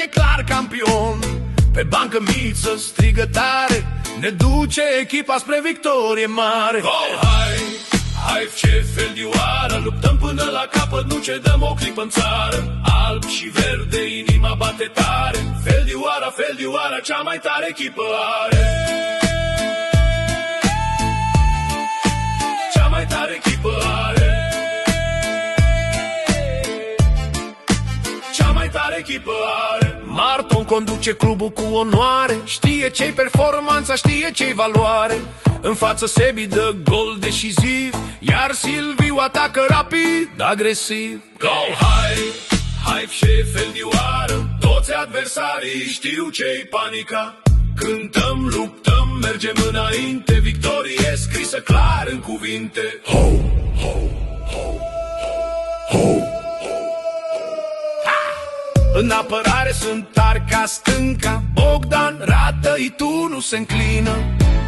e clar campion. Pe bancă miță strigă tare, ne duce echipa spre victorie mare. Hai, hai ce Feldioară, luptăm până la capăt, nu cedăm o clipă în țară. Alb și verde, inima bate tare, Feldioara, Feldioara, cea mai tare echipă are. Cea mai tare echipă are. Cea mai tare echipă are. Marton conduce clubul cu onoare, știe ce-i performanța, știe ce-i valoare. În față Sebi dă gol decisiv, iar Silviu atacă rapid, agresiv. Go, hai, hai ce Feldioară, toți adversarii știu ce-i panica. Cântăm, luptăm, mergem înainte, victorie scrisă clar în cuvinte. Ho, ho, ho, ho, ho. În apărare sunt tari ca stânca, Bogdan rată-i tu, nu se înclină.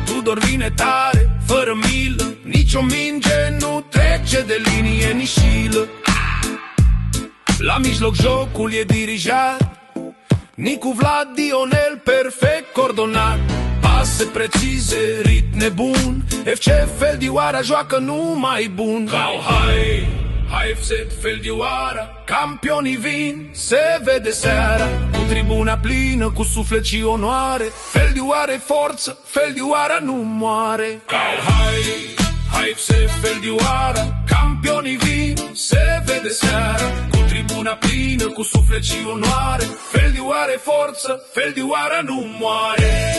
Tudor vine tare, fără milă, nici o minge nu trece de linie, nici șilă. La mijloc jocul e dirijat, Nicu Vlad Dionel perfect coordonat. Pase precise, ritm nebun, FC Feldioara joacă numai bun. Hai, hai FC Feldioara, campionii vin, se vede seara. Cu tribuna plină, cu suflet și onoare, Feldioara forță, Feldioara nu moare. Hai, hai FC Feldioara, campionii vin, se vede seara. Cu tribuna plină, cu suflet și onoare, Feldioara forță, Feldioara nu moare.